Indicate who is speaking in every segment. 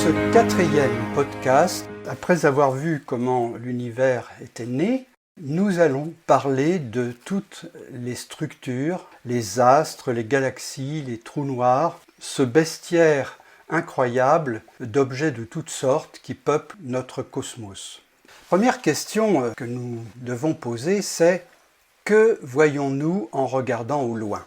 Speaker 1: ce quatrième podcast, après avoir vu comment l'univers était né, nous allons parler de toutes les structures, les astres, les galaxies, les trous noirs, ce bestiaire incroyable d'objets de toutes sortes qui peuplent notre cosmos. Première question que nous devons poser, c'est que voyons-nous en regardant au loin ?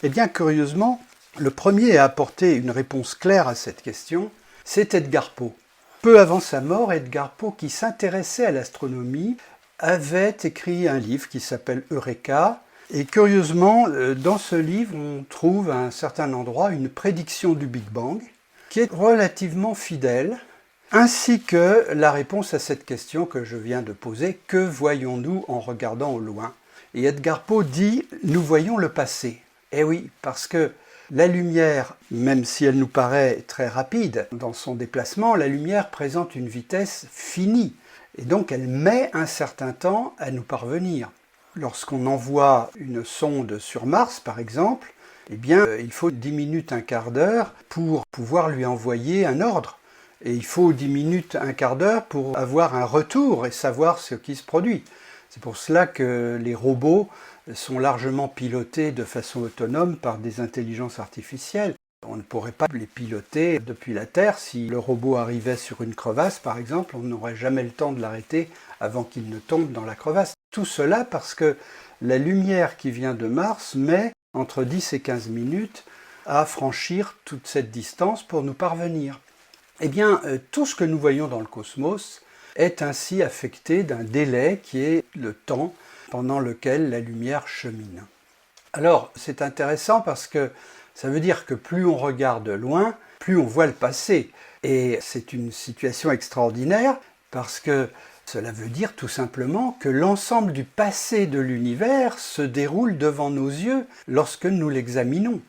Speaker 1: Eh bien, curieusement, le premier à apporter une réponse claire à cette question, c'est Edgar Poe. Peu avant sa mort, Edgar Poe, qui s'intéressait à l'astronomie, avait écrit un livre qui s'appelle Eureka. Et curieusement, dans ce livre, on trouve à un certain endroit une prédiction du Big Bang qui est relativement fidèle, ainsi que la réponse à cette question que je viens de poser, que voyons-nous en regardant au loin ? Et Edgar Poe dit « nous voyons le passé ». Eh oui, parce que la lumière, même si elle nous paraît très rapide dans son déplacement, la lumière présente une vitesse finie. Et donc elle met un certain temps à nous parvenir. Lorsqu'on envoie une sonde sur Mars, par exemple, eh bien, il faut 10 minutes, un quart d'heure pour pouvoir lui envoyer un ordre. Et il faut 10 minutes, un quart d'heure pour avoir un retour et savoir ce qui se produit. C'est pour cela que les robots sont largement pilotés de façon autonome par des intelligences artificielles. On ne pourrait pas les piloter depuis la Terre. Si le robot arrivait sur une crevasse, par exemple, on n'aurait jamais le temps de l'arrêter avant qu'il ne tombe dans la crevasse. Tout cela parce que la lumière qui vient de Mars met entre 10 et 15 minutes à franchir toute cette distance pour nous parvenir. Eh bien, tout ce que nous voyons dans le cosmos est ainsi affecté d'un délai qui est le temps pendant lequel la lumière chemine. Alors, c'est intéressant parce que ça veut dire que plus on regarde loin, plus on voit le passé. Et c'est une situation extraordinaire parce que cela veut dire tout simplement que l'ensemble du passé de l'univers se déroule devant nos yeux lorsque nous l'examinons.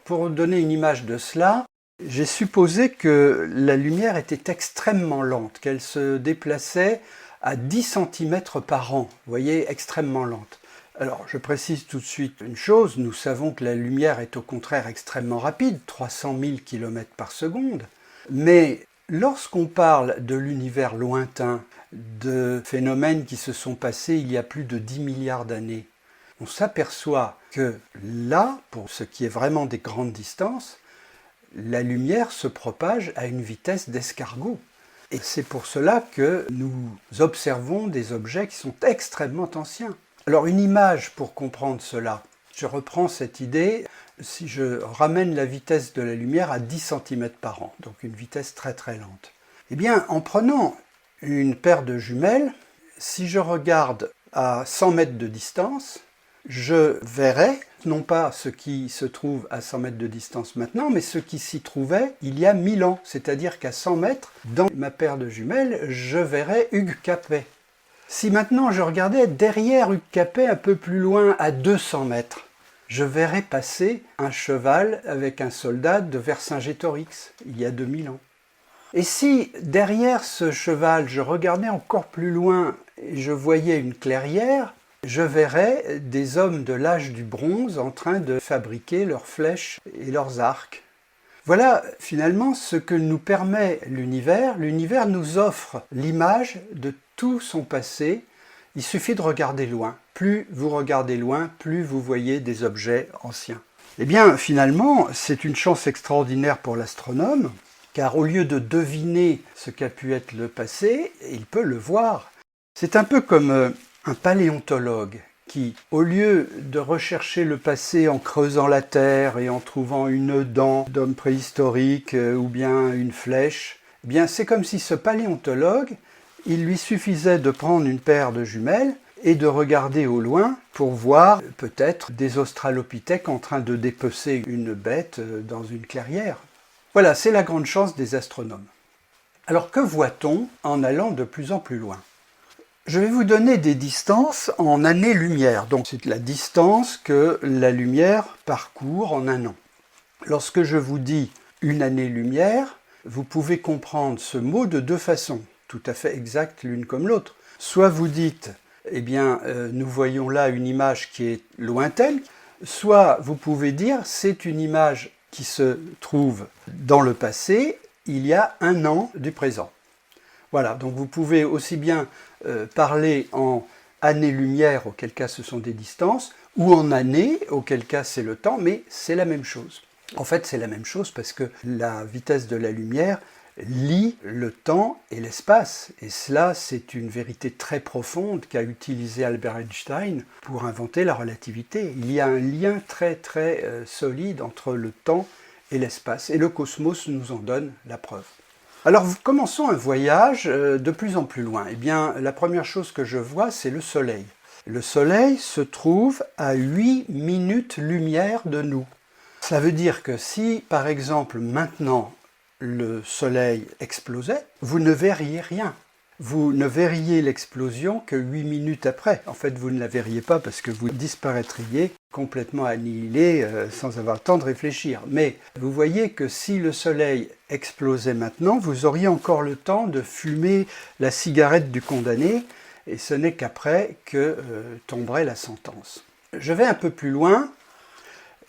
Speaker 1: Pour donner une image de cela, j'ai supposé que la lumière était extrêmement lente, qu'elle se déplaçait à 10 cm par an, vous voyez, extrêmement lente. Alors, je précise tout de suite une chose, nous savons que la lumière est au contraire extrêmement rapide, 300 000 km par seconde, mais lorsqu'on parle de l'univers lointain, de phénomènes qui se sont passés il y a plus de 10 milliards d'années, on s'aperçoit que là, pour ce qui est vraiment des grandes distances, la lumière se propage à une vitesse d'escargot. Et c'est pour cela que nous observons des objets qui sont extrêmement anciens. Alors une image pour comprendre cela, je reprends cette idée, si je ramène la vitesse de la lumière à 10 cm par an, donc une vitesse très très lente. Eh bien, en prenant une paire de jumelles, si je regarde à 100 mètres de distance, je verrai non pas ce qui se trouve à 100 mètres de distance maintenant, mais ce qui s'y trouvait il y a 1000 ans. C'est-à-dire qu'à 100 mètres, dans ma paire de jumelles, je verrai Hugues Capet. Si maintenant je regardais derrière Hugues Capet, un peu plus loin, à 200 mètres, je verrais passer un cheval avec un soldat de Vercingétorix, il y a 2000 ans. Et si derrière ce cheval, je regardais encore plus loin et je voyais une clairière, je verrais des hommes de l'âge du bronze en train de fabriquer leurs flèches et leurs arcs. Voilà finalement ce que nous permet l'univers. L'univers nous offre l'image de tout son passé. Il suffit de regarder loin. Plus vous regardez loin, plus vous voyez des objets anciens. Eh bien finalement, c'est une chance extraordinaire pour l'astronome, car au lieu de deviner ce qu'a pu être le passé, il peut le voir. C'est un peu comme un paléontologue qui, au lieu de rechercher le passé en creusant la terre et en trouvant une dent d'homme préhistorique ou bien une flèche, eh bien c'est comme si ce paléontologue, il lui suffisait de prendre une paire de jumelles et de regarder au loin pour voir peut-être des australopithèques en train de dépecer une bête dans une clairière. Voilà, c'est la grande chance des astronomes. Alors que voit-on en allant de plus en plus loin ? Je vais vous donner des distances en années-lumière. Donc c'est la distance que la lumière parcourt en un an. Lorsque je vous dis une année-lumière, vous pouvez comprendre ce mot de deux façons, tout à fait exactes l'une comme l'autre. Soit vous dites, eh bien, nous voyons là une image qui est lointaine, soit vous pouvez dire, c'est une image qui se trouve dans le passé il y a 1 an du présent. Voilà, donc vous pouvez aussi bien parler en années-lumière, auquel cas ce sont des distances, ou en années, auquel cas c'est le temps, mais c'est la même chose. En fait, c'est la même chose parce que la vitesse de la lumière lie le temps et l'espace. Et cela, c'est une vérité très profonde qu'a utilisée Albert Einstein pour inventer la relativité. Il y a un lien très très solide entre le temps et l'espace. Et le cosmos nous en donne la preuve. Alors, commençons un voyage de plus en plus loin. Eh bien, la première chose que je vois, c'est le Soleil. Le Soleil se trouve à 8 minutes-lumière de nous. Ça veut dire que si, par exemple, maintenant, le Soleil explosait, vous ne verriez rien. Vous ne verriez l'explosion que 8 minutes après. En fait, vous ne la verriez pas parce que vous disparaîtriez complètement annihilé sans avoir le temps de réfléchir. Mais vous voyez que si le Soleil explosait maintenant, vous auriez encore le temps de fumer la cigarette du condamné, et ce n'est qu'après que tomberait la sentence. Je vais un peu plus loin.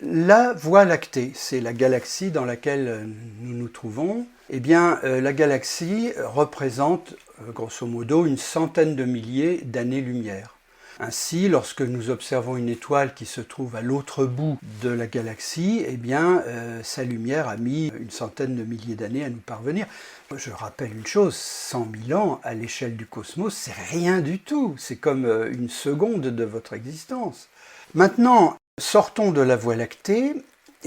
Speaker 1: La Voie lactée, c'est la galaxie dans laquelle nous nous trouvons. Eh bien, la galaxie représente, grosso modo, une centaine de milliers d'années-lumière. Ainsi, lorsque nous observons une étoile qui se trouve à l'autre bout de la galaxie, eh bien, sa lumière a mis une centaine de milliers d'années à nous parvenir. Je rappelle une chose, 100 000 ans à l'échelle du cosmos, c'est rien du tout. C'est comme une seconde de votre existence. Maintenant, sortons de la Voie lactée.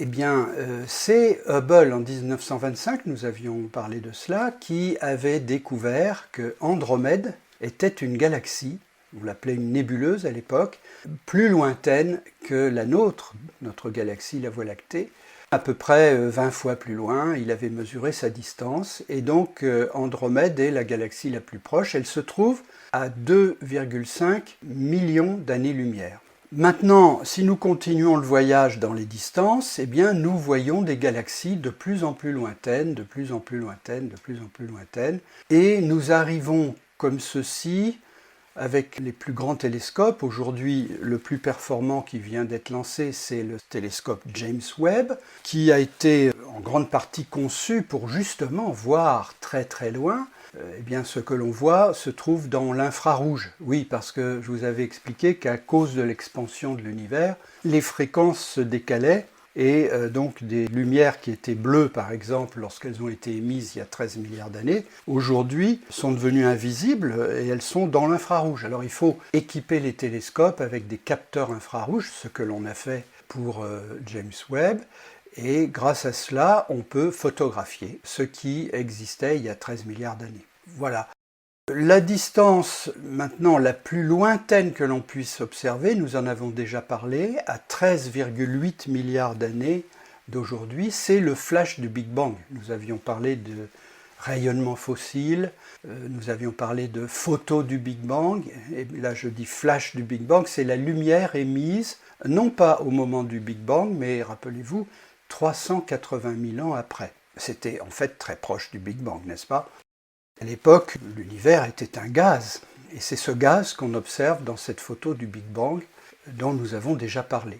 Speaker 1: Eh bien, c'est Hubble en 1925, nous avions parlé de cela, qui avait découvert que Andromède était une galaxie, on l'appelait une nébuleuse à l'époque, plus lointaine que la nôtre, notre galaxie, la Voie lactée, à peu près 20 fois plus loin. Il avait mesuré sa distance, et donc Andromède est la galaxie la plus proche. Elle se trouve à 2,5 millions d'années-lumière. Maintenant, si nous continuons le voyage dans les distances, eh bien, nous voyons des galaxies de plus en plus lointaines, de plus en plus lointaines, de plus en plus lointaines, et nous arrivons comme ceci avec les plus grands télescopes. Aujourd'hui, le plus performant qui vient d'être lancé, c'est le télescope James Webb, qui a été en grande partie conçu pour justement voir très très loin. Eh bien, ce que l'on voit se trouve dans l'infrarouge. Oui, parce que je vous avais expliqué qu'à cause de l'expansion de l'univers, les fréquences se décalaient et donc des lumières qui étaient bleues, par exemple, lorsqu'elles ont été émises il y a 13 milliards d'années, aujourd'hui sont devenues invisibles et elles sont dans l'infrarouge. Alors il faut équiper les télescopes avec des capteurs infrarouges, ce que l'on a fait pour James Webb, et grâce à cela, on peut photographier ce qui existait il y a 13 milliards d'années. Voilà. La distance maintenant la plus lointaine que l'on puisse observer, nous en avons déjà parlé, à 13,8 milliards d'années d'aujourd'hui, c'est le flash du Big Bang. Nous avions parlé de rayonnement fossile, nous avions parlé de photo du Big Bang, et là je dis flash du Big Bang, c'est la lumière émise, non pas au moment du Big Bang, mais rappelez-vous, 380 000 ans après. C'était en fait très proche du Big Bang, n'est-ce pas? À l'époque, l'univers était un gaz, et c'est ce gaz qu'on observe dans cette photo du Big Bang dont nous avons déjà parlé.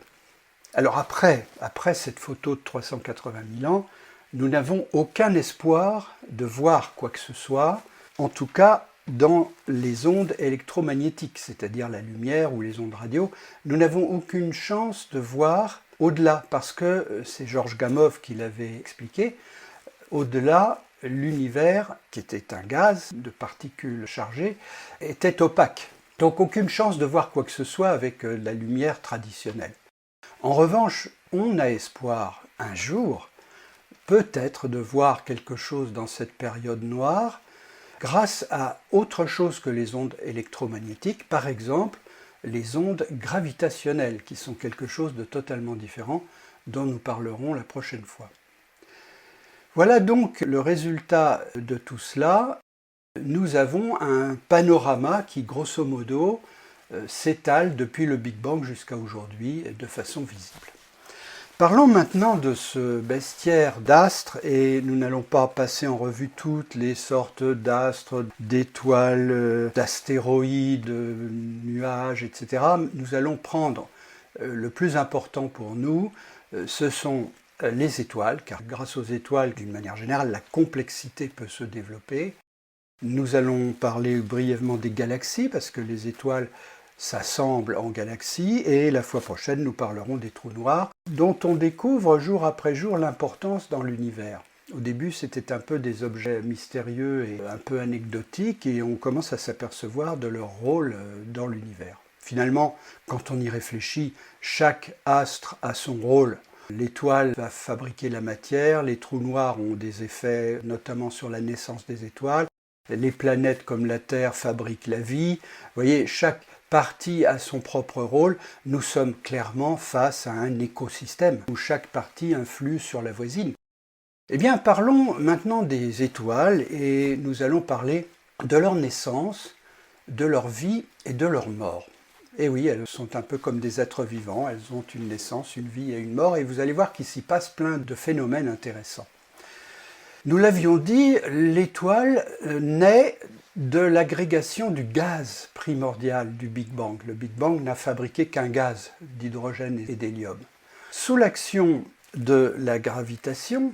Speaker 1: Alors après cette photo de 380 000 ans, nous n'avons aucun espoir de voir quoi que ce soit, en tout cas dans les ondes électromagnétiques, c'est-à-dire la lumière ou les ondes radio. Nous n'avons aucune chance de voir au-delà, parce que c'est Georges Gamow qui l'avait expliqué, au-delà, l'univers, qui était un gaz de particules chargées, était opaque. Donc aucune chance de voir quoi que ce soit avec la lumière traditionnelle. En revanche, on a espoir un jour, peut-être, de voir quelque chose dans cette période noire grâce à autre chose que les ondes électromagnétiques, par exemple les ondes gravitationnelles, qui sont quelque chose de totalement différent, dont nous parlerons la prochaine fois. Voilà donc le résultat de tout cela. Nous avons un panorama qui, grosso modo, s'étale depuis le Big Bang jusqu'à aujourd'hui de façon visible. Parlons maintenant de ce bestiaire d'astres, et nous n'allons pas passer en revue toutes les sortes d'astres, d'étoiles, d'astéroïdes, nuages, etc. Nous allons prendre le plus important pour nous, ce sont les étoiles, car grâce aux étoiles, d'une manière générale, la complexité peut se développer. Nous allons parler brièvement des galaxies, parce que les étoiles s'assemblent en galaxies, et la fois prochaine, nous parlerons des trous noirs, dont on découvre jour après jour l'importance dans l'univers. Au début, c'était un peu des objets mystérieux et un peu anecdotiques, et on commence à s'apercevoir de leur rôle dans l'univers. Finalement, quand on y réfléchit, chaque astre a son rôle. L'étoile va fabriquer la matière, les trous noirs ont des effets notamment sur la naissance des étoiles, les planètes comme la Terre fabriquent la vie. Vous voyez, chaque partie a son propre rôle. Nous sommes clairement face à un écosystème où chaque partie influe sur la voisine. Eh bien, parlons maintenant des étoiles et nous allons parler de leur naissance, de leur vie et de leur mort. Et oui, elles sont un peu comme des êtres vivants, elles ont une naissance, une vie et une mort, et vous allez voir qu'il s'y passe plein de phénomènes intéressants. Nous l'avions dit, l'étoile naît de l'agrégation du gaz primordial du Big Bang. Le Big Bang n'a fabriqué qu'un gaz d'hydrogène et d'hélium. Sous l'action de la gravitation,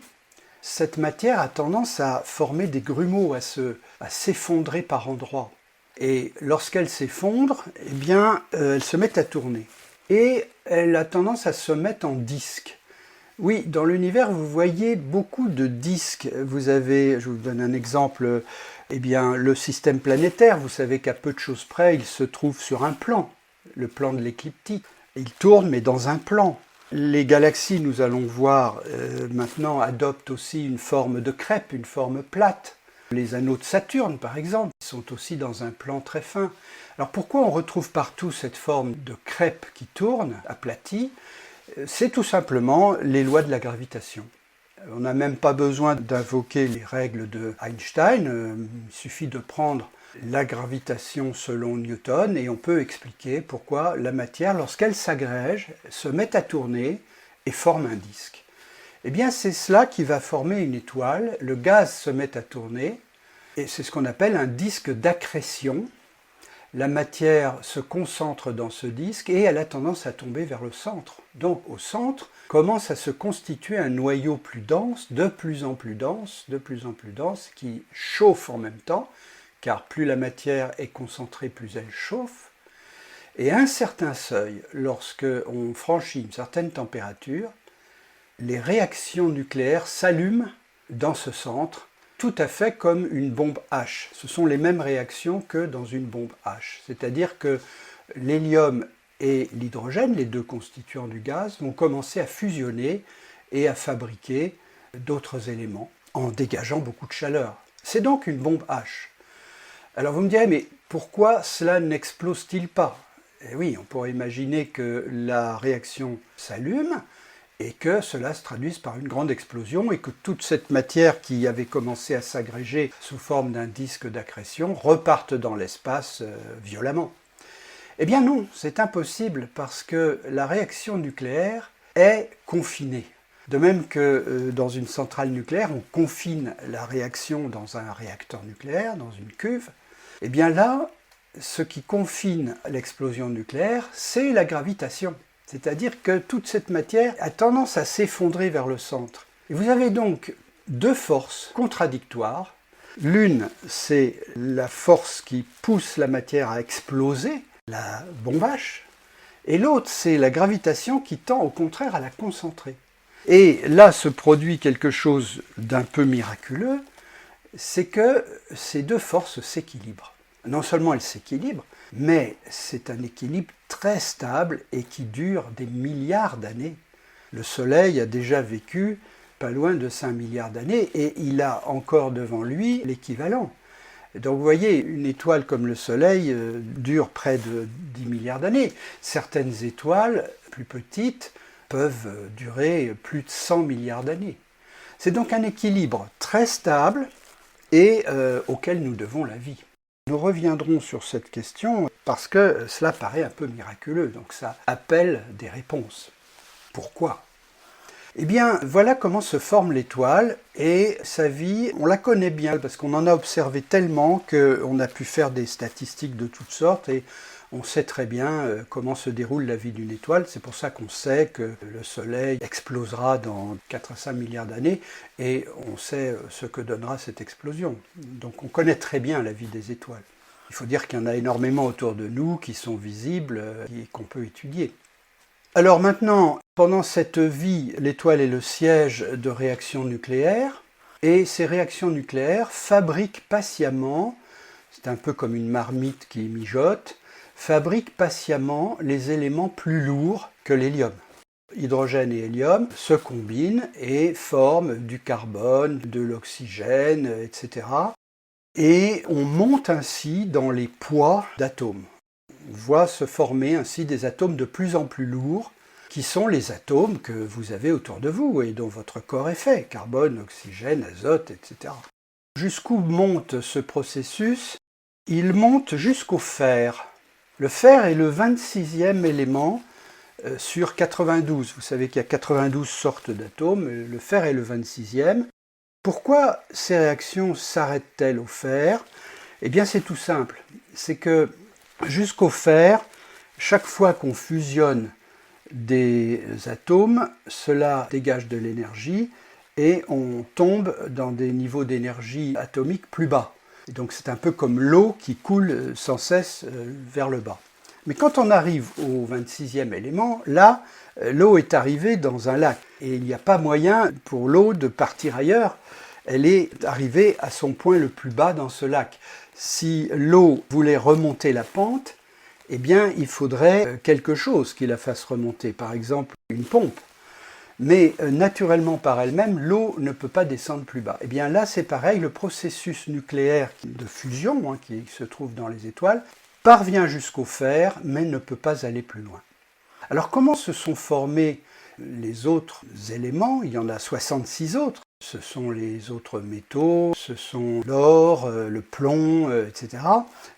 Speaker 1: cette matière a tendance à former des grumeaux, à s'effondrer par endroits. Et lorsqu'elle s'effondre, eh bien, elle se met à tourner. Et elle a tendance à se mettre en disque. Oui, dans l'univers, vous voyez beaucoup de disques. Vous avez, je vous donne un exemple, eh bien, le système planétaire. Vous savez qu'à peu de choses près, il se trouve sur un plan, le plan de l'écliptique. Il tourne, mais dans un plan. Les galaxies, nous allons voir maintenant, adoptent aussi une forme de crêpe, une forme plate. Les anneaux de Saturne, par exemple, sont aussi dans un plan très fin. Alors pourquoi on retrouve partout cette forme de crêpe qui tourne, aplatie? C'est tout simplement les lois de la gravitation. On n'a même pas besoin d'invoquer les règles de Einstein, il suffit de prendre la gravitation selon Newton et on peut expliquer pourquoi la matière, lorsqu'elle s'agrège, se met à tourner et forme un disque. Eh bien, c'est cela qui va former une étoile. Le gaz se met à tourner, et c'est ce qu'on appelle un disque d'accrétion. La matière se concentre dans ce disque et elle a tendance à tomber vers le centre. Donc, au centre, commence à se constituer un noyau plus dense, de plus en plus dense, qui chauffe en même temps, car plus la matière est concentrée, plus elle chauffe. Et à un certain seuil, lorsque on franchit une certaine température, les réactions nucléaires s'allument dans ce centre, tout à fait comme une bombe H. Ce sont les mêmes réactions que dans une bombe H. C'est-à-dire que l'hélium et l'hydrogène, les deux constituants du gaz, vont commencer à fusionner et à fabriquer d'autres éléments en dégageant beaucoup de chaleur. C'est donc une bombe H. Alors vous me direz, mais pourquoi cela n'explose-t-il pas? Eh oui, on pourrait imaginer que la réaction s'allume, et que cela se traduise par une grande explosion et que toute cette matière qui avait commencé à s'agréger sous forme d'un disque d'accrétion reparte dans l'espace violemment. Eh bien non, c'est impossible parce que la réaction nucléaire est confinée. De même que dans une centrale nucléaire, on confine la réaction dans un réacteur nucléaire, dans une cuve, eh bien là, ce qui confine l'explosion nucléaire, c'est la gravitation. C'est-à-dire que toute cette matière a tendance à s'effondrer vers le centre. Et vous avez donc deux forces contradictoires. L'une, c'est la force qui pousse la matière à exploser, la bombe H, et l'autre, c'est la gravitation qui tend au contraire à la concentrer. Et là se produit quelque chose d'un peu miraculeux, c'est que ces deux forces s'équilibrent. Non seulement elles s'équilibrent, mais c'est un équilibre très stable et qui dure des milliards d'années. Le Soleil a déjà vécu pas loin de 5 milliards d'années et il a encore devant lui l'équivalent. Donc vous voyez, une étoile comme le Soleil dure près de 10 milliards d'années. Certaines étoiles plus petites peuvent durer plus de 100 milliards d'années. C'est donc un équilibre très stable et auquel nous devons la vie. Nous reviendrons sur cette question parce que cela paraît un peu miraculeux, donc ça appelle des réponses. Pourquoi? Eh bien, voilà comment se forme l'étoile et sa vie, on la connaît bien parce qu'on en a observé tellement qu'on a pu faire des statistiques de toutes sortes et on sait très bien comment se déroule la vie d'une étoile. C'est pour ça qu'on sait que le Soleil explosera dans 4 à 5 milliards d'années et on sait ce que donnera cette explosion. Donc on connaît très bien la vie des étoiles. Il faut dire qu'il y en a énormément autour de nous qui sont visibles et qu'on peut étudier. Alors maintenant, pendant cette vie, l'étoile est le siège de réactions nucléaires et ces réactions nucléaires fabriquent patiemment, c'est un peu comme une marmite qui mijote, fabriquent patiemment les éléments plus lourds que l'hélium. Hydrogène et hélium se combinent et forment du carbone, de l'oxygène, etc. Et on monte ainsi dans les poids d'atomes. On voit se former ainsi des atomes de plus en plus lourds, qui sont les atomes que vous avez autour de vous et dont votre corps est fait, carbone, oxygène, azote, etc. Jusqu'où monte ce processus? Il monte jusqu'au fer. Le fer est le 26e élément sur 92. Vous savez qu'il y a 92 sortes d'atomes, le fer est le 26e. Pourquoi ces réactions s'arrêtent-elles au fer? Eh bien c'est tout simple, c'est que jusqu'au fer, chaque fois qu'on fusionne des atomes, cela dégage de l'énergie et on tombe dans des niveaux d'énergie atomique plus bas. Et donc c'est un peu comme l'eau qui coule sans cesse vers le bas. Mais quand on arrive au 26e élément, là, l'eau est arrivée dans un lac et il n'y a pas moyen pour l'eau de partir ailleurs. Elle est arrivée à son point le plus bas dans ce lac. Si l'eau voulait remonter la pente, eh bien, il faudrait quelque chose qui la fasse remonter, par exemple une pompe. Mais naturellement par elle-même, l'eau ne peut pas descendre plus bas. Eh bien là, c'est pareil, le processus nucléaire de fusion qui se trouve dans les étoiles parvient jusqu'au fer, mais ne peut pas aller plus loin. Alors comment se sont formés les autres éléments? Il y en a 66 autres. Ce sont les autres métaux, ce sont l'or, le plomb, etc.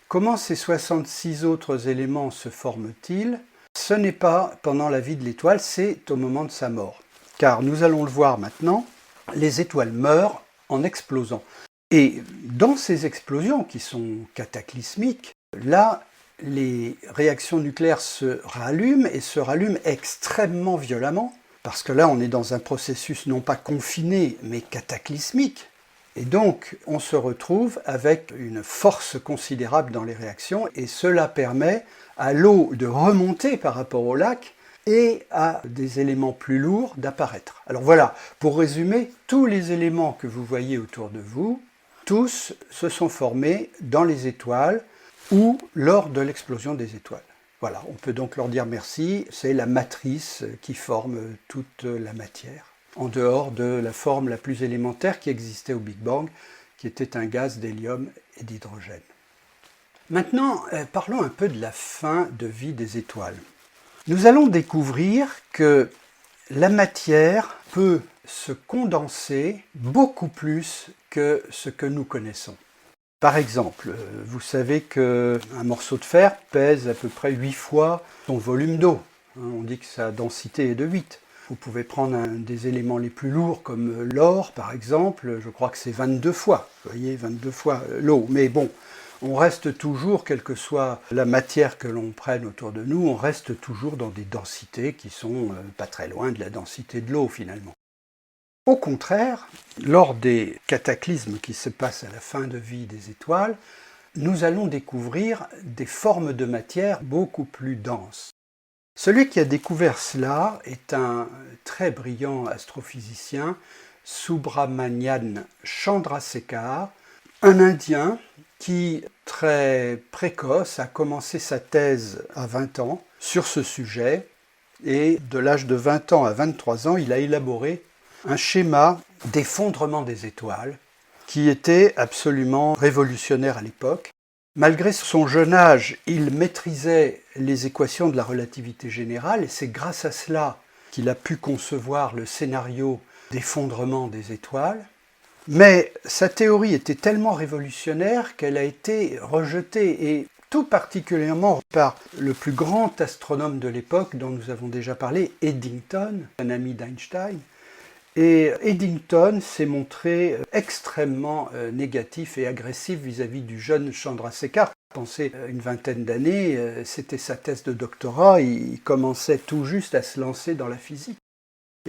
Speaker 1: Comment ces 66 autres éléments se forment-ils? Ce n'est pas pendant la vie de l'étoile, c'est au moment de sa mort. Car nous allons le voir maintenant, les étoiles meurent en explosant. Et dans ces explosions qui sont cataclysmiques, là, les réactions nucléaires se rallument et se rallument extrêmement violemment, parce que là, on est dans un processus non pas confiné, mais cataclysmique. Et donc, on se retrouve avec une force considérable dans les réactions, et cela permet à l'eau de remonter par rapport au lac, et à des éléments plus lourds d'apparaître. Alors voilà, pour résumer, tous les éléments que vous voyez autour de vous, tous se sont formés dans les étoiles ou lors de l'explosion des étoiles. Voilà, on peut donc leur dire merci, c'est la matrice qui forme toute la matière, en dehors de la forme la plus élémentaire qui existait au Big Bang, qui était un gaz d'hélium et d'hydrogène. Maintenant, parlons un peu de la fin de vie des étoiles. Nous allons découvrir que la matière peut se condenser beaucoup plus que ce que nous connaissons. Par exemple, vous savez qu'un morceau de fer pèse à peu près 8 fois son volume d'eau. On dit que sa densité est de 8. Vous pouvez prendre un des éléments les plus lourds comme l'or par exemple, je crois que c'est 22 fois. Vous voyez, 22 fois l'eau. Mais bon, on reste toujours, quelle que soit la matière que l'on prenne autour de nous, on reste toujours dans des densités qui sont pas très loin de la densité de l'eau finalement. Au contraire, lors des cataclysmes qui se passent à la fin de vie des étoiles, nous allons découvrir des formes de matière beaucoup plus denses. Celui qui a découvert cela est un très brillant astrophysicien, Subrahmanyam Chandrasekhar, un Indien qui, très précoce, a commencé sa thèse à 20 ans sur ce sujet et de l'âge de 20 ans à 23 ans, il a élaboré un schéma d'effondrement des étoiles qui était absolument révolutionnaire à l'époque. Malgré son jeune âge, il maîtrisait les équations de la relativité générale et c'est grâce à cela qu'il a pu concevoir le scénario d'effondrement des étoiles. Mais sa théorie était tellement révolutionnaire qu'elle a été rejetée et tout particulièrement par le plus grand astronome de l'époque dont nous avons déjà parlé, Eddington, un ami d'Einstein. Et Eddington s'est montré extrêmement négatif et agressif vis-à-vis du jeune Chandrasekhar pensez, une vingtaine d'années, c'était sa thèse de doctorat, il commençait tout juste à se lancer dans la physique.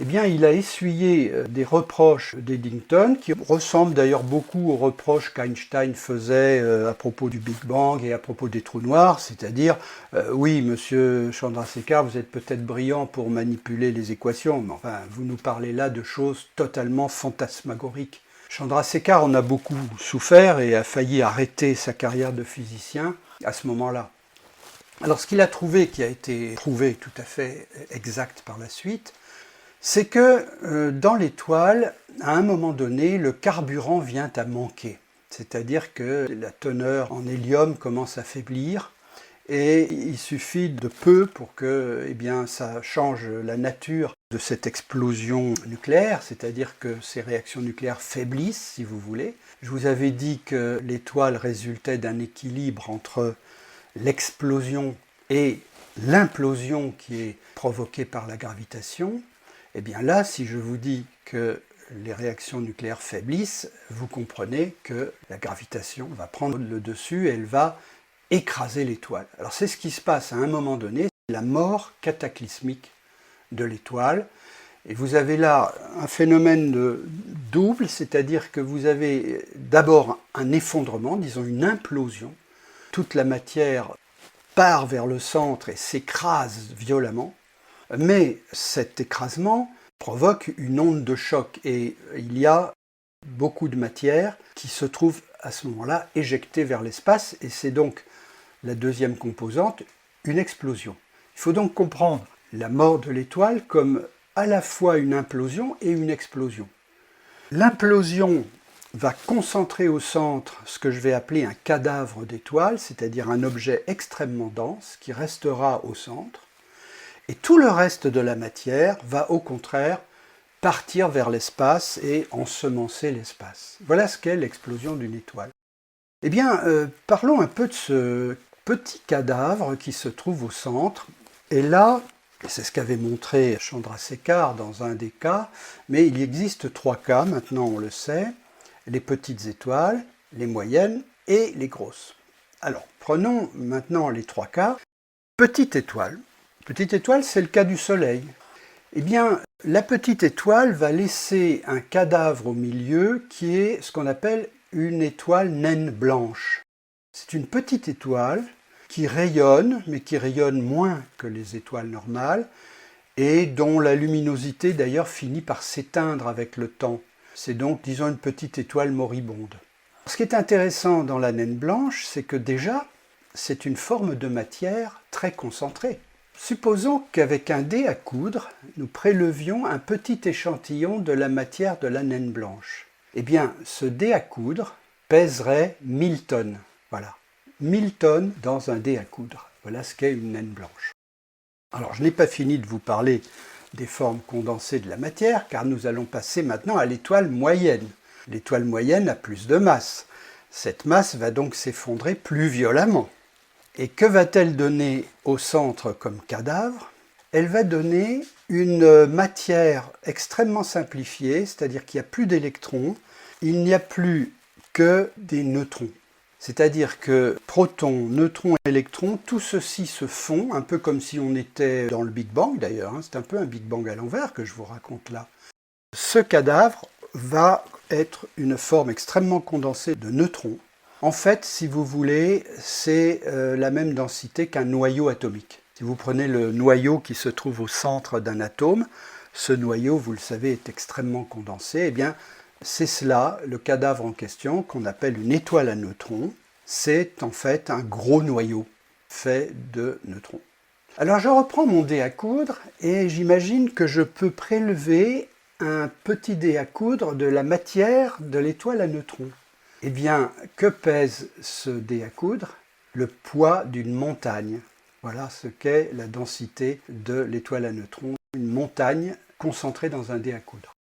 Speaker 1: Eh bien, il a essuyé des reproches d'Eddington, qui ressemblent d'ailleurs beaucoup aux reproches qu'Einstein faisait à propos du Big Bang et à propos des trous noirs, c'est-à-dire, oui, monsieur Chandrasekhar, vous êtes peut-être brillant pour manipuler les équations, mais enfin, vous nous parlez là de choses totalement fantasmagoriques. Chandrasekhar en a beaucoup souffert et a failli arrêter sa carrière de physicien à ce moment-là. Alors, ce qu'il a trouvé, qui a été prouvé tout à fait exact par la suite, c'est que dans l'étoile, à un moment donné, le carburant vient à manquer. C'est-à-dire que la teneur en hélium commence à faiblir et il suffit de peu pour que ça change la nature de cette explosion nucléaire, c'est-à-dire que ces réactions nucléaires faiblissent, si vous voulez. Je vous avais dit que l'étoile résultait d'un équilibre entre l'explosion et l'implosion qui est provoquée par la gravitation. Eh bien là, si je vous dis que les réactions nucléaires faiblissent, vous comprenez que la gravitation va prendre le dessus et elle va écraser l'étoile. Alors c'est ce qui se passe à un moment donné, la mort cataclysmique de l'étoile. Et vous avez là un phénomène double, c'est-à-dire que vous avez d'abord un effondrement, disons une implosion. Toute la matière part vers le centre et s'écrase violemment. Mais cet écrasement provoque une onde de choc et il y a beaucoup de matière qui se trouve à ce moment-là éjectée vers l'espace et c'est donc la deuxième composante, une explosion. Il faut donc comprendre la mort de l'étoile comme à la fois une implosion et une explosion. L'implosion va concentrer au centre ce que je vais appeler un cadavre d'étoile, c'est-à-dire un objet extrêmement dense qui restera au centre. Et tout le reste de la matière va au contraire partir vers l'espace et ensemencer l'espace. Voilà ce qu'est l'explosion d'une étoile. Eh bien, parlons un peu de ce petit cadavre qui se trouve au centre. Et là, c'est ce qu'avait montré Chandrasekhar dans un des cas, mais il existe 3 cas, maintenant on le sait, les petites étoiles, les moyennes et les grosses. Alors, prenons maintenant les 3 cas. Petite étoile. Petite étoile, c'est le cas du Soleil. Eh bien, la petite étoile va laisser un cadavre au milieu qui est ce qu'on appelle une étoile naine blanche. C'est une petite étoile qui rayonne, mais qui rayonne moins que les étoiles normales, et dont la luminosité d'ailleurs finit par s'éteindre avec le temps. C'est donc, disons, une petite étoile moribonde. Ce qui est intéressant dans la naine blanche, c'est que déjà, c'est une forme de matière très concentrée. Supposons qu'avec un dé à coudre, nous prélevions un petit échantillon de la matière de la naine blanche. Eh bien, ce dé à coudre pèserait 1000 tonnes. Voilà, 1000 tonnes dans un dé à coudre. Voilà ce qu'est une naine blanche. Alors, je n'ai pas fini de vous parler des formes condensées de la matière, car nous allons passer maintenant à l'étoile moyenne. L'étoile moyenne a plus de masse. Cette masse va donc s'effondrer plus violemment. Et que va-t-elle donner au centre comme cadavre? Elle va donner une matière extrêmement simplifiée, c'est-à-dire qu'il n'y a plus d'électrons, il n'y a plus que des neutrons. C'est-à-dire que protons, neutrons, électrons, tout ceci se fond, un peu comme si on était dans le Big Bang d'ailleurs, c'est un peu un Big Bang à l'envers que je vous raconte là. Ce cadavre va être une forme extrêmement condensée de neutrons. En fait, si vous voulez, c'est la même densité qu'un noyau atomique. Si vous prenez le noyau qui se trouve au centre d'un atome, ce noyau, vous le savez, est extrêmement condensé. Eh bien, c'est cela, le cadavre en question, qu'on appelle une étoile à neutrons. C'est en fait un gros noyau fait de neutrons. Alors, je reprends mon dé à coudre et j'imagine que je peux prélever un petit dé à coudre de la matière de l'étoile à neutrons. Eh bien, que pèse ce dé à coudre? Le poids d'une montagne. Voilà ce qu'est la densité de l'étoile à neutrons, une montagne concentrée dans un dé à coudre.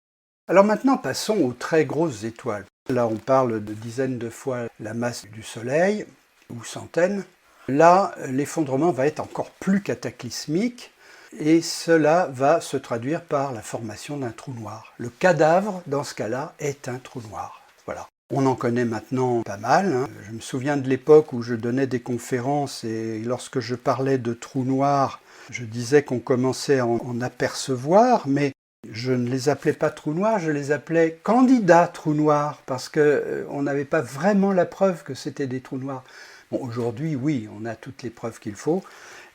Speaker 1: Alors maintenant, passons aux très grosses étoiles. Là, on parle de dizaines de fois la masse du Soleil, ou centaines. Là, l'effondrement va être encore plus cataclysmique, et cela va se traduire par la formation d'un trou noir. Le cadavre, dans ce cas-là, est un trou noir. Voilà. On en connaît maintenant pas mal, hein. Je me souviens de l'époque où je donnais des conférences et lorsque je parlais de trous noirs, je disais qu'on commençait à en apercevoir, mais je ne les appelais pas trous noirs, je les appelais candidats trous noirs, parce qu'on n'avait pas vraiment la preuve que c'était des trous noirs. Bon, aujourd'hui, oui, on a toutes les preuves qu'il faut,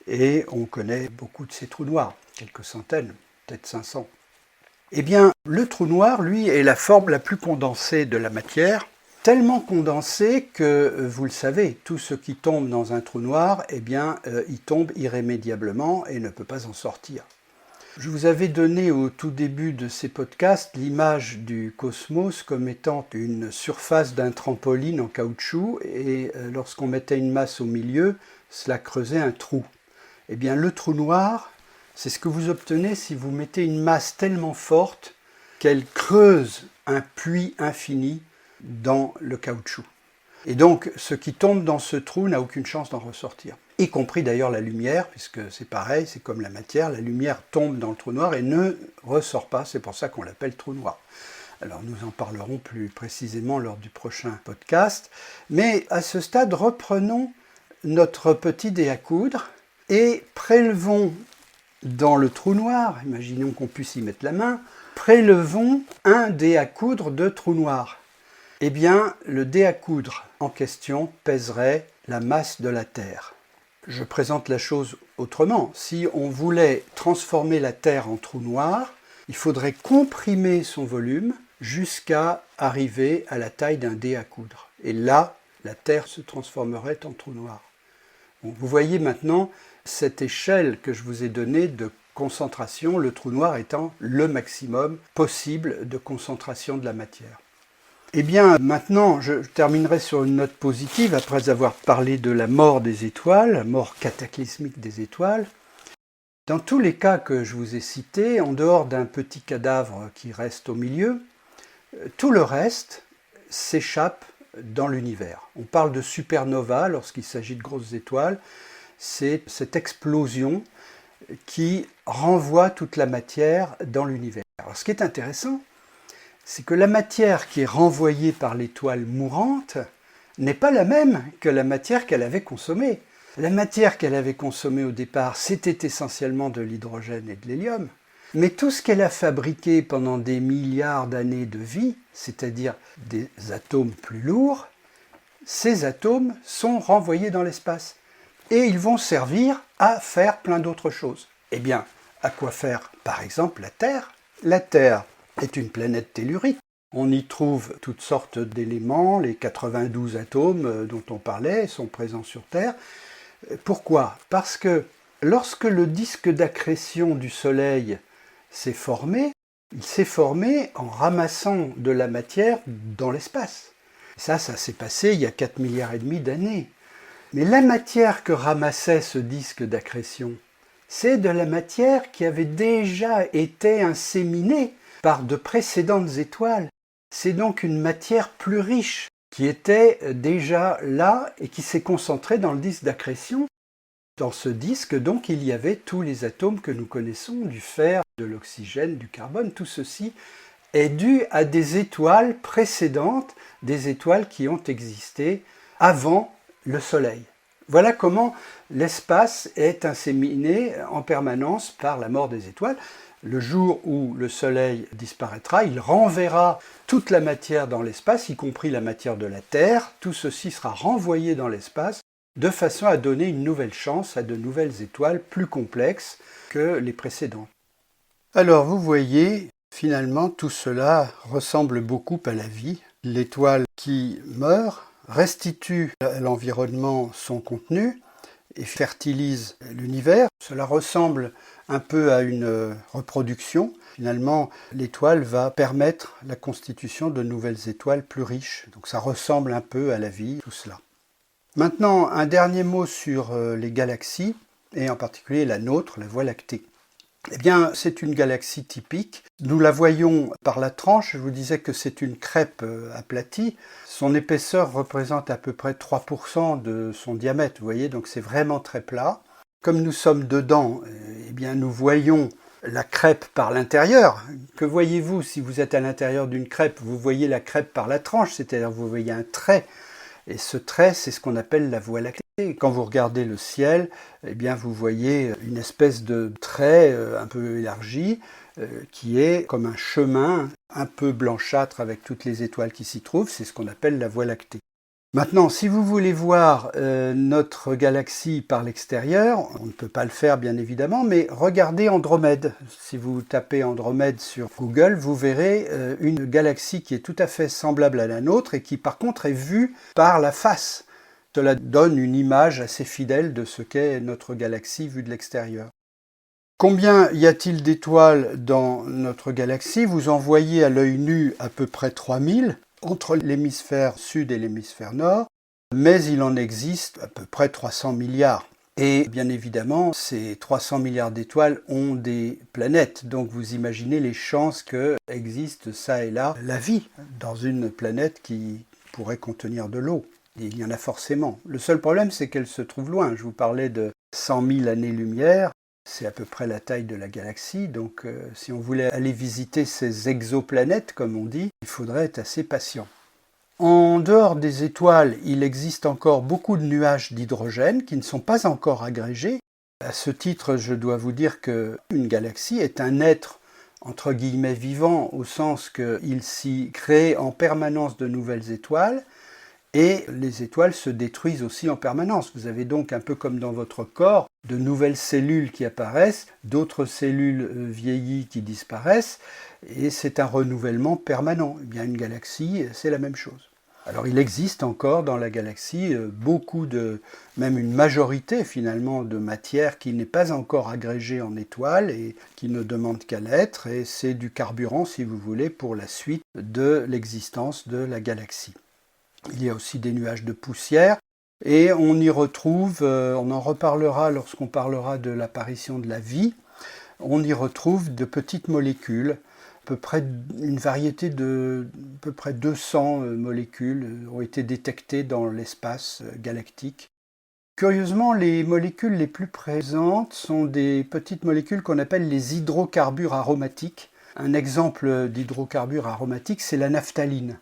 Speaker 1: et on connaît beaucoup de ces trous noirs, quelques centaines, peut-être 500. Eh bien, le trou noir, lui, est la forme la plus condensée de la matière, tellement condensée que, vous le savez, tout ce qui tombe dans un trou noir, eh bien, il tombe irrémédiablement et ne peut pas en sortir. Je vous avais donné au tout début de ces podcasts l'image du cosmos comme étant une surface d'un trampoline en caoutchouc et lorsqu'on mettait une masse au milieu, cela creusait un trou. Eh bien, le trou noir, c'est ce que vous obtenez si vous mettez une masse tellement forte qu'elle creuse un puits infini dans le caoutchouc. Et donc, ce qui tombe dans ce trou n'a aucune chance d'en ressortir. Y compris d'ailleurs la lumière, puisque c'est pareil, c'est comme la matière, la lumière tombe dans le trou noir et ne ressort pas, c'est pour ça qu'on l'appelle trou noir. Alors nous en parlerons plus précisément lors du prochain podcast, mais à ce stade, reprenons notre petit dé à coudre et prélevons dans le trou noir, imaginons qu'on puisse y mettre la main, prélevons un dé à coudre de trou noir. Eh bien, le dé à coudre en question pèserait la masse de la Terre. Je présente la chose autrement. Si on voulait transformer la Terre en trou noir, il faudrait comprimer son volume jusqu'à arriver à la taille d'un dé à coudre. Et là, la Terre se transformerait en trou noir. Bon, vous voyez maintenant cette échelle que je vous ai donnée de concentration, le trou noir étant le maximum possible de concentration de la matière. Eh bien, maintenant, je terminerai sur une note positive, après avoir parlé de la mort des étoiles, la mort cataclysmique des étoiles. Dans tous les cas que je vous ai cités, en dehors d'un petit cadavre qui reste au milieu, tout le reste s'échappe dans l'univers. On parle de supernova lorsqu'il s'agit de grosses étoiles. C'est cette explosion qui renvoie toute la matière dans l'univers. Alors, ce qui est intéressant, c'est que la matière qui est renvoyée par l'étoile mourante n'est pas la même que la matière qu'elle avait consommée. La matière qu'elle avait consommée au départ, c'était essentiellement de l'hydrogène et de l'hélium. Mais tout ce qu'elle a fabriqué pendant des milliards d'années de vie, c'est-à-dire des atomes plus lourds, ces atomes sont renvoyés dans l'espace. Et ils vont servir à faire plein d'autres choses. Eh bien, à quoi faire, par exemple, la Terre ? La Terre est une planète tellurique. On y trouve toutes sortes d'éléments, les 92 atomes dont on parlait sont présents sur Terre. Pourquoi ? Parce que lorsque le disque d'accrétion du Soleil s'est formé, il s'est formé en ramassant de la matière dans l'espace. Ça s'est passé il y a 4 milliards et demi d'années. Mais la matière que ramassait ce disque d'accrétion, c'est de la matière qui avait déjà été inséminée par de précédentes étoiles. C'est donc une matière plus riche qui était déjà là et qui s'est concentrée dans le disque d'accrétion. Dans ce disque, donc, il y avait tous les atomes que nous connaissons, du fer, de l'oxygène, du carbone. Tout ceci est dû à des étoiles précédentes, des étoiles qui ont existé avant le Soleil. Voilà comment l'espace est inséminé en permanence par la mort des étoiles. Le jour où le Soleil disparaîtra, il renverra toute la matière dans l'espace, y compris la matière de la Terre. Tout ceci sera renvoyé dans l'espace de façon à donner une nouvelle chance à de nouvelles étoiles plus complexes que les précédentes. Alors vous voyez, finalement, tout cela ressemble beaucoup à la vie. L'étoile qui meurt restitue à l'environnement son contenu et fertilise l'univers. Cela ressemble un peu à une reproduction. Finalement, l'étoile va permettre la constitution de nouvelles étoiles plus riches. Donc ça ressemble un peu à la vie, tout cela. Maintenant, un dernier mot sur les galaxies, et en particulier la nôtre, la Voie lactée. Eh bien, c'est une galaxie typique. Nous la voyons par la tranche. Je vous disais que c'est une crêpe aplatie. Son épaisseur représente à peu près 3% de son diamètre, vous voyez, donc c'est vraiment très plat. Comme nous sommes dedans, eh bien, nous voyons la crêpe par l'intérieur. Que voyez-vous si vous êtes à l'intérieur d'une crêpe? Vous voyez la crêpe par la tranche, c'est-à-dire vous voyez un trait. Et ce trait, c'est ce qu'on appelle la Voie lactée. Quand vous regardez le ciel, eh bien, vous voyez une espèce de trait un peu élargi qui est comme un chemin un peu blanchâtre avec toutes les étoiles qui s'y trouvent. C'est ce qu'on appelle la Voie lactée. Maintenant, si vous voulez voir notre galaxie par l'extérieur, on ne peut pas le faire bien évidemment, mais regardez Andromède. Si vous tapez Andromède sur Google, vous verrez une galaxie qui est tout à fait semblable à la nôtre et qui par contre est vue par la face. Cela donne une image assez fidèle de ce qu'est notre galaxie vue de l'extérieur. Combien y a-t-il d'étoiles dans notre galaxie? Vous en voyez à l'œil nu à peu près 3000. Entre l'hémisphère sud et l'hémisphère nord, mais il en existe à peu près 300 milliards. Et bien évidemment, ces 300 milliards d'étoiles ont des planètes, donc vous imaginez les chances qu'existe ça et là la vie dans une planète qui pourrait contenir de l'eau. Il y en a forcément. Le seul problème, c'est qu'elle se trouve loin. Je vous parlais de 100 000 années-lumière. C'est à peu près la taille de la galaxie, donc si on voulait aller visiter ces exoplanètes, comme on dit, il faudrait être assez patient. En dehors des étoiles, il existe encore beaucoup de nuages d'hydrogène qui ne sont pas encore agrégés. À ce titre, je dois vous dire qu'une galaxie est un être, entre guillemets, vivant, au sens qu'il s'y crée en permanence de nouvelles étoiles, et les étoiles se détruisent aussi en permanence. Vous avez donc un peu comme dans votre corps, de nouvelles cellules qui apparaissent, d'autres cellules vieillies qui disparaissent, et c'est un renouvellement permanent. Eh bien, une galaxie, c'est la même chose. Alors il existe encore dans la galaxie beaucoup même une majorité finalement de matière qui n'est pas encore agrégée en étoiles et qui ne demande qu'à l'être, et c'est du carburant, si vous voulez, pour la suite de l'existence de la galaxie. Il y a aussi des nuages de poussière, et on y retrouve, on en reparlera lorsqu'on parlera de l'apparition de la vie, on y retrouve de petites molécules, à peu près une variété de à peu près 200 molécules ont été détectées dans l'espace galactique. Curieusement, les molécules les plus présentes sont des petites molécules qu'on appelle les hydrocarbures aromatiques. Un exemple d'hydrocarbure aromatique, c'est la naphtaline.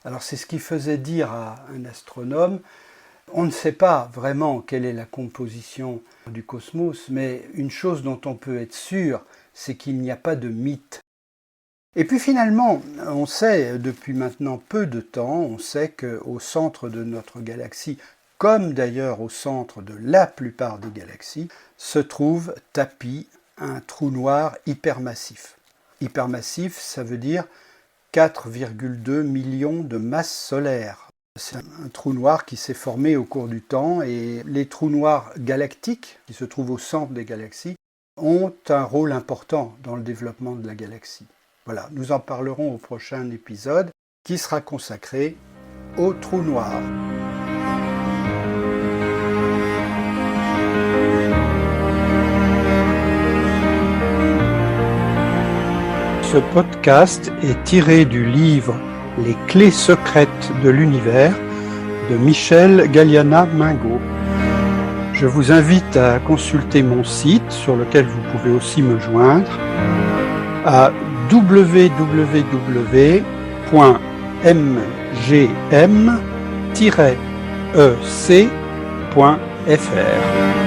Speaker 1: Alors c'est ce qui faisait dire à un astronome, on ne sait pas vraiment quelle est la composition du cosmos, mais une chose dont on peut être sûr, c'est qu'il n'y a pas de mythe. Et puis finalement, on sait depuis maintenant peu de temps, on sait qu'au centre de notre galaxie, comme d'ailleurs au centre de la plupart des galaxies, se trouve tapi un trou noir hypermassif. Hypermassif, ça veut dire 4,2 millions de masses solaires. C'est un trou noir qui s'est formé au cours du temps, et les trous noirs galactiques, qui se trouvent au centre des galaxies, ont un rôle important dans le développement de la galaxie. Voilà, nous en parlerons au prochain épisode, qui sera consacré aux trous noirs. Ce podcast est tiré du livre « Les clés secrètes de l'univers » de Michel Galiana-Mingo. Je vous invite à consulter mon site sur lequel vous pouvez aussi me joindre à www.mgm-ec.fr.